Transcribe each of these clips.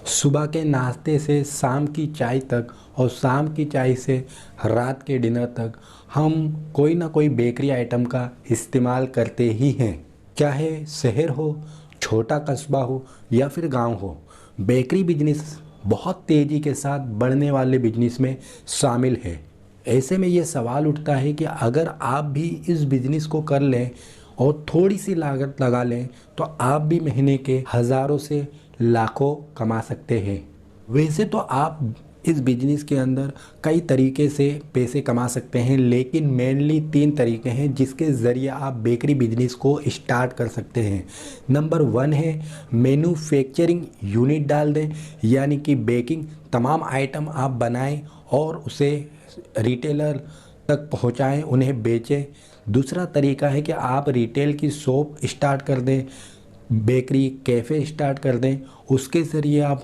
सुबह के नाश्ते से शाम की चाय तक और शाम की चाय से रात के डिनर तक हम कोई ना कोई बेकरी आइटम का इस्तेमाल करते ही हैं। चाहे शहर हो, छोटा कस्बा हो या फिर गांव हो, बेकरी बिजनेस बहुत तेज़ी के साथ बढ़ने वाले बिजनेस में शामिल है। ऐसे में ये सवाल उठता है कि अगर आप भी इस बिजनेस को कर लें और थोड़ी सी लागत लगा लें तो आप भी महीने के हज़ारों से लाखों कमा सकते हैं। वैसे तो आप इस बिजनेस के अंदर कई तरीके से पैसे कमा सकते हैं, लेकिन मेनली 3 तरीके हैं जिसके ज़रिए आप बेकरी बिजनेस को स्टार्ट कर सकते हैं। नंबर 1 है मैन्युफैक्चरिंग यूनिट डाल दें, यानी कि बेकिंग तमाम आइटम आप बनाएं और उसे रिटेलर तक पहुंचाएं, उन्हें बेचें। दूसरा तरीका है कि आप रिटेल की शॉप स्टार्ट कर दें, बेकरी कैफ़े स्टार्ट कर दें, उसके ज़रिए आप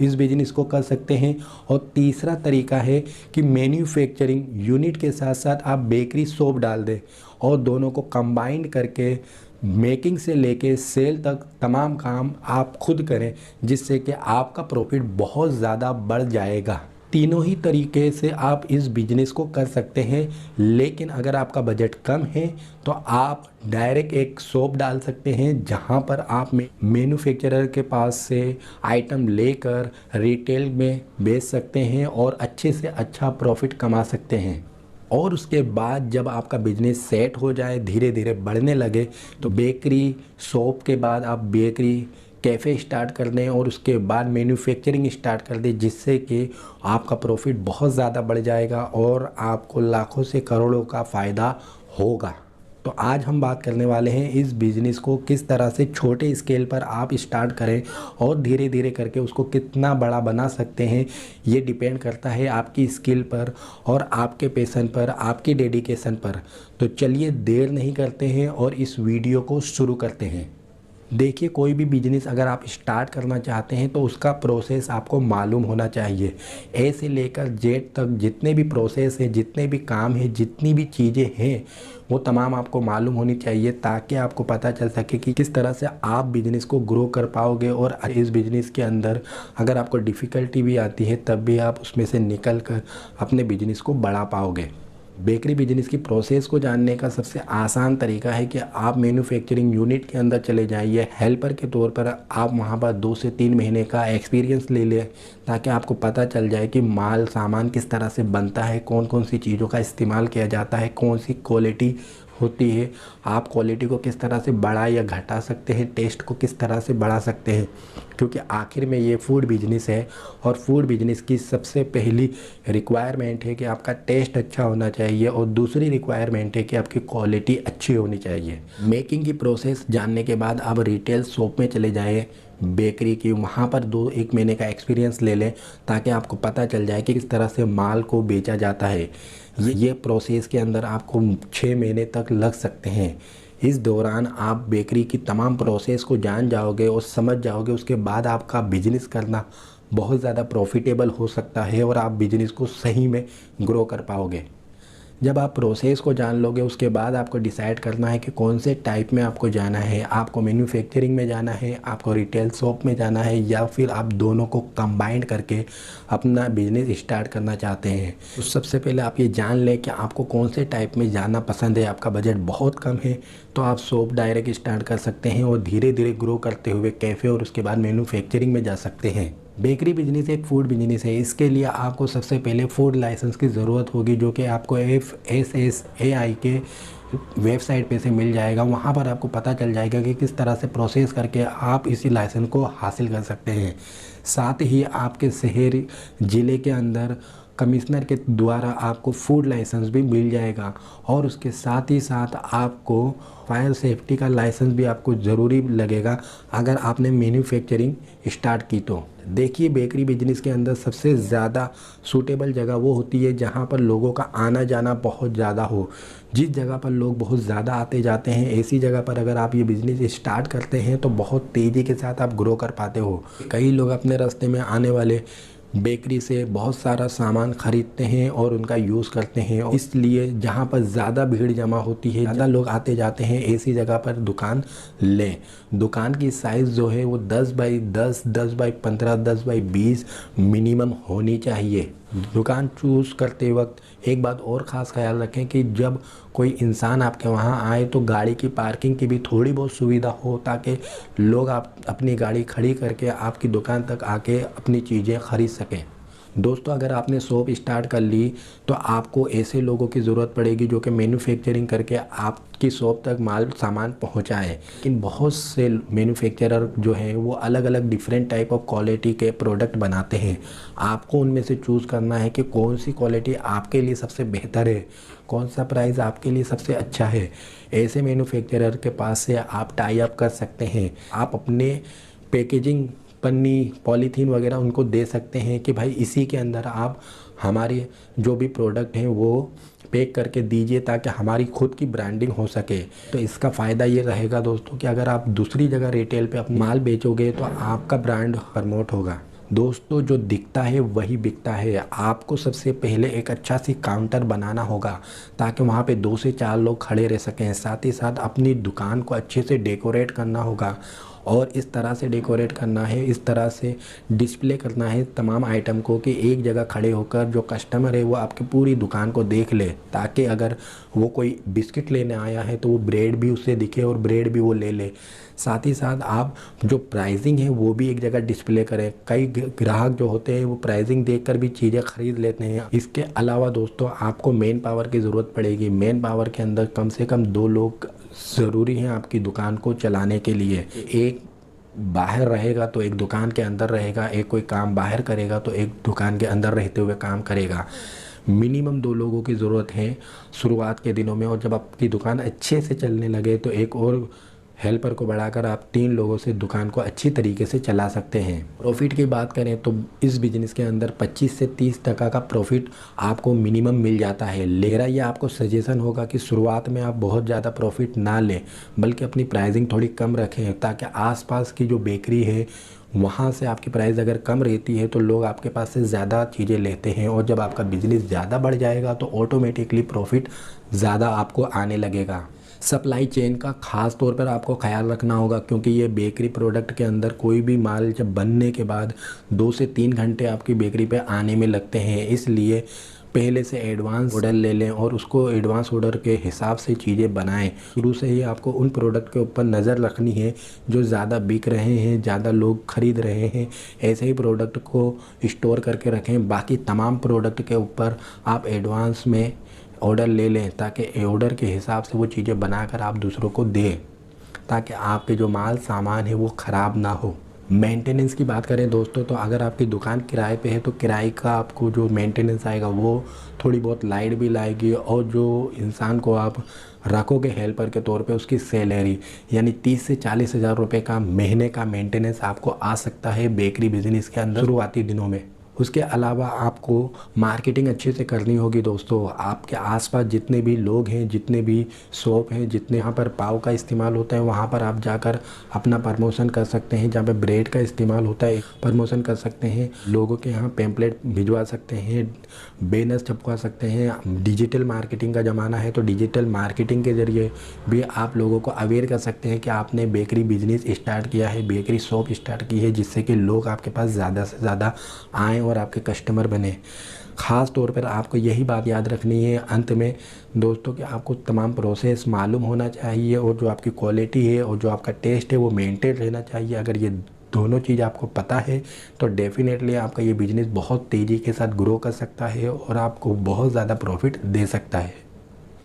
इस बिज़नेस को कर सकते हैं। और तीसरा तरीका है कि मैन्युफैक्चरिंग यूनिट के साथ साथ आप बेकरी शॉप डाल दें और दोनों को कंबाइंड करके मेकिंग से लेके सेल तक तमाम काम आप खुद करें, जिससे कि आपका प्रॉफिट बहुत ज़्यादा बढ़ जाएगा। तीनों ही तरीके से आप इस बिजनेस को कर सकते हैं, लेकिन अगर आपका बजट कम है तो आप डायरेक्ट एक शॉप डाल सकते हैं जहां पर आप मैन्युफैक्चरर के पास से आइटम लेकर रिटेल में बेच सकते हैं और अच्छे से अच्छा प्रॉफिट कमा सकते हैं। और उसके बाद जब आपका बिजनेस सेट हो जाए, धीरे धीरे बढ़ने लगे, तो बेकरी शॉप के बाद आप बेकरी कैफ़े स्टार्ट कर दें और उसके बाद मैन्युफैक्चरिंग स्टार्ट कर दें, जिससे कि आपका प्रॉफिट बहुत ज़्यादा बढ़ जाएगा और आपको लाखों से करोड़ों का फ़ायदा होगा। तो आज हम बात करने वाले हैं इस बिज़नेस को किस तरह से छोटे स्केल पर आप स्टार्ट करें और धीरे धीरे करके उसको कितना बड़ा बना सकते हैं। ये डिपेंड करता है आपकी स्किल पर और आपके पैशन पर, आपकी डेडिकेशन पर। तो चलिए देर नहीं करते हैं और इस वीडियो को शुरू करते हैं। देखिए, कोई भी बिजनेस अगर आप स्टार्ट करना चाहते हैं तो उसका प्रोसेस आपको मालूम होना चाहिए। ए से लेकर जेड तक जितने भी प्रोसेस हैं, जितने भी काम हैं, जितनी भी चीज़ें हैं, वो तमाम आपको मालूम होनी चाहिए, ताकि आपको पता चल सके कि किस तरह से आप बिज़नेस को ग्रो कर पाओगे। और इस बिज़नेस के अंदर अगर आपको डिफ़िकल्टी भी आती है तब भी आप उसमें से निकल कर अपने बिजनेस को बढ़ा पाओगे। बेकरी बिजनेस की प्रोसेस को जानने का सबसे आसान तरीका है कि आप मैन्युफैक्चरिंग यूनिट के अंदर चले जाइए। हेल्पर के तौर पर आप वहां पर 2 से 3 महीने का एक्सपीरियंस ले लें, ताकि आपको पता चल जाए कि माल सामान किस तरह से बनता है, कौन कौन सी चीज़ों का इस्तेमाल किया जाता है, कौन सी क्वालिटी होती है, आप क्वालिटी को किस तरह से बढ़ा या घटा सकते हैं, टेस्ट को किस तरह से बढ़ा सकते हैं। क्योंकि आखिर में ये फूड बिजनेस है और फूड बिजनेस की सबसे पहली रिक्वायरमेंट है कि आपका टेस्ट अच्छा होना चाहिए और दूसरी रिक्वायरमेंट है कि आपकी क्वालिटी अच्छी होनी चाहिए। मेकिंग की प्रोसेस जानने के बाद आप रिटेल शॉप में चले जाएँ बेकरी की, वहाँ पर 2-1 महीने का एक्सपीरियंस ले लें, ताकि आपको पता चल जाए कि किस तरह से माल को बेचा जाता है। ये प्रोसेस के अंदर आपको 6 महीने तक लग सकते हैं। इस दौरान आप बेकरी की तमाम प्रोसेस को जान जाओगे और समझ जाओगे। उसके बाद आपका बिजनेस करना बहुत ज़्यादा प्रॉफिटेबल हो सकता है और आप बिजनेस को सही में ग्रो कर पाओगे। जब आप प्रोसेस को जान लोगे, उसके बाद आपको डिसाइड करना है कि कौन से टाइप में आपको जाना है। आपको मैन्युफैक्चरिंग में जाना है, आपको रिटेल शॉप में जाना है, या फिर आप दोनों को कंबाइंड करके अपना बिजनेस स्टार्ट करना चाहते हैं। तो सबसे पहले आप ये जान लें कि आपको कौन से टाइप में जाना पसंद है। आपका बजट बहुत कम है तो आप शॉप डायरेक्ट स्टार्ट कर सकते हैं और धीरे धीरे ग्रो करते हुए कैफ़े और उसके बाद मैन्युफैक्चरिंग में जा सकते हैं। बेकरी बिजनेस एक फूड बिजनेस है। इसके लिए आपको सबसे पहले फूड लाइसेंस की ज़रूरत होगी, जो कि आपको FSSAI के वेबसाइट पे से मिल जाएगा। वहाँ पर आपको पता चल जाएगा कि किस तरह से प्रोसेस करके आप इसी लाइसेंस को हासिल कर सकते हैं। साथ ही आपके शहर ज़िले के अंदर कमिश्नर के द्वारा आपको फूड लाइसेंस भी मिल जाएगा और उसके साथ ही साथ आपको फायर सेफ्टी का लाइसेंस भी आपको ज़रूरी लगेगा अगर आपने मैन्युफैक्चरिंग स्टार्ट की तो। देखिए, बेकरी बिजनेस के अंदर सबसे ज़्यादा सूटेबल जगह वो होती है जहाँ पर लोगों का आना जाना बहुत ज़्यादा हो। जिस जगह पर लोग बहुत ज़्यादा आते जाते हैं, ऐसी जगह पर अगर आप ये बिज़नेस स्टार्ट करते हैं तो बहुत तेज़ी के साथ आप ग्रो कर पाते हो। कई लोग अपने रास्ते में आने वाले बेकरी से बहुत सारा सामान खरीदते हैं और उनका यूज़ करते हैं। और इसलिए जहाँ पर ज़्यादा भीड़ जमा होती है, ज़्यादा लोग आते जाते हैं, ऐसी जगह पर दुकान लें। दुकान की साइज़ जो है वो 10 बाई 10, 10 बाई 15, 10 बाई 20 मिनिमम होनी चाहिए। दुकान चूज़ करते वक्त एक बात और ख़ास ख्याल रखें कि जब कोई इंसान आपके वहाँ आए तो गाड़ी की पार्किंग की भी थोड़ी बहुत सुविधा हो, ताकि लोग आप अपनी गाड़ी खड़ी करके आपकी दुकान तक आके अपनी चीज़ें खरीद सकें। दोस्तों, अगर आपने शॉप स्टार्ट कर ली तो आपको ऐसे लोगों की ज़रूरत पड़ेगी जो कि मैन्युफैक्चरिंग करके आपकी शॉप तक माल सामान पहुंचाएं। लेकिन बहुत से मैन्युफैक्चरर जो हैं वो अलग अलग डिफरेंट टाइप ऑफ क्वालिटी के प्रोडक्ट बनाते हैं। आपको उनमें से चूज़ करना है कि कौन सी क्वालिटी आपके लिए सबसे बेहतर है, कौन सा प्राइस आपके लिए सबसे अच्छा है। ऐसे मैन्युफैक्चरर के पास से आप टाई अप कर सकते हैं। आप अपने पैकेजिंग पन्नी, पॉलीथीन वगैरह उनको दे सकते हैं कि भाई इसी के अंदर आप हमारे जो भी प्रोडक्ट हैं वो पैक करके दीजिए, ताकि हमारी खुद की ब्रांडिंग हो सके। तो इसका फ़ायदा ये रहेगा दोस्तों कि अगर आप दूसरी जगह रिटेल पे अपना माल बेचोगे तो आपका ब्रांड प्रमोट होगा। दोस्तों, जो दिखता है वही बिकता है। आपको सबसे पहले एक अच्छा सी काउंटर बनाना होगा ताकि वहाँ पे 2 से 4 लोग खड़े रह सकें। साथ ही साथ अपनी दुकान को अच्छे से डेकोरेट करना होगा और इस तरह से डेकोरेट करना है, इस तरह से डिस्प्ले करना है तमाम आइटम को कि एक जगह खड़े होकर जो कस्टमर है वो आपकी पूरी दुकान को देख ले, ताकि अगर वो कोई बिस्किट लेने आया है तो वो ब्रेड भी उससे दिखे और ब्रेड भी वो ले ले। साथ ही साथ आप जो प्राइसिंग है वो भी एक जगह डिस्प्ले करें। कई ग्राहक जो होते हैं वो प्राइसिंग देखकर भी चीज़ें खरीद लेते हैं। इसके अलावा दोस्तों, आपको मेन पावर की ज़रूरत पड़ेगी। मेन पावर के अंदर कम से कम 2 लोग ज़रूरी हैं आपकी दुकान को चलाने के लिए। एक बाहर रहेगा तो एक दुकान के अंदर रहेगा, एक कोई काम बाहर करेगा तो एक दुकान के अंदर रहते हुए काम करेगा। मिनिमम 2 लोगों की ज़रूरत है शुरुआत के दिनों में, और जब आपकी दुकान अच्छे से चलने लगे तो एक और हेल्पर को बढ़ाकर आप 3 लोगों से दुकान को अच्छी तरीके से चला सकते हैं। प्रॉफिट की बात करें तो इस बिज़नेस के अंदर 25 से 30% का प्रॉफिट आपको मिनिमम मिल जाता है। मेरा ये आपको सजेशन होगा कि शुरुआत में आप बहुत ज़्यादा प्रॉफिट ना लें, बल्कि अपनी प्राइसिंग थोड़ी कम रखें, ताकि आसपास की जो बेकरी है वहाँ से आपकी प्राइस अगर कम रहती है तो लोग आपके पास से ज़्यादा चीज़ें लेते हैं। और जब आपका बिजनेस ज़्यादा बढ़ जाएगा तो ऑटोमेटिकली प्रॉफिट ज़्यादा आपको आने लगेगा। सप्लाई चेन का ख़ास तौर पर आपको ख्याल रखना होगा, क्योंकि ये बेकरी प्रोडक्ट के अंदर कोई भी माल जब बनने के बाद 2 से 3 घंटे आपकी बेकरी पे आने में लगते हैं। इसलिए पहले से एडवांस ऑर्डर ले लें और उसको एडवांस ऑर्डर के हिसाब से चीज़ें बनाएं। शुरू से ही आपको उन प्रोडक्ट के ऊपर नज़र रखनी है जो ज़्यादा बिक रहे हैं, ज़्यादा लोग ख़रीद रहे हैं। ऐसे ही प्रोडक्ट को स्टोर करके रखें। बाकी तमाम प्रोडक्ट के ऊपर आप एडवांस में ऑर्डर ले लें, ताकि ऑर्डर के हिसाब से वो चीज़ें बनाकर आप दूसरों को दें, ताकि आपके जो माल सामान है वो ख़राब ना हो। मेंटेनेंस की बात करें दोस्तों, तो अगर आपकी दुकान किराए पे है तो किराए का आपको जो मेंटेनेंस आएगा वो थोड़ी बहुत लाइट बिल आएगी, और जो इंसान को आप रखोगे हेल्पर के तौर पे उसकी सैलरी यानी 30 से 40 हज़ार रुपये का महीने का मेंटेनेंस आपको आ सकता है बेकरी बिजनेस के अंदर शुरुआती दिनों में। उसके अलावा आपको मार्केटिंग अच्छे से करनी होगी दोस्तों। आपके आसपास जितने भी लोग हैं, जितने भी शॉप हैं, जितने यहाँ पर पाव का इस्तेमाल होता है वहाँ पर आप जाकर अपना प्रमोशन कर सकते हैं। जहाँ पे ब्रेड का इस्तेमाल होता है प्रमोशन कर सकते हैं। लोगों के यहाँ पैम्पलेट भिजवा सकते हैं, बैनर छपवा सकते हैं। डिजिटल मार्केटिंग का ज़माना है तो डिजिटल मार्केटिंग के ज़रिए भी आप लोगों को अवेयर कर सकते हैं कि आपने बेकरी बिजनेस स्टार्ट किया है, बेकरी शॉप स्टार्ट की है, जिससे कि लोग आपके पास ज़्यादा से ज़्यादा आएँ और आपके कस्टमर बने। ख़ास तौर पर आपको यही बात याद रखनी है अंत में दोस्तों कि आपको तमाम प्रोसेस मालूम होना चाहिए, और जो आपकी क्वालिटी है और जो आपका टेस्ट है वो मेंटेन रहना चाहिए। अगर ये दोनों चीज़ आपको पता है तो डेफिनेटली आपका ये बिज़नेस बहुत तेज़ी के साथ ग्रो कर सकता है और आपको बहुत ज़्यादा प्रॉफिट दे सकता है।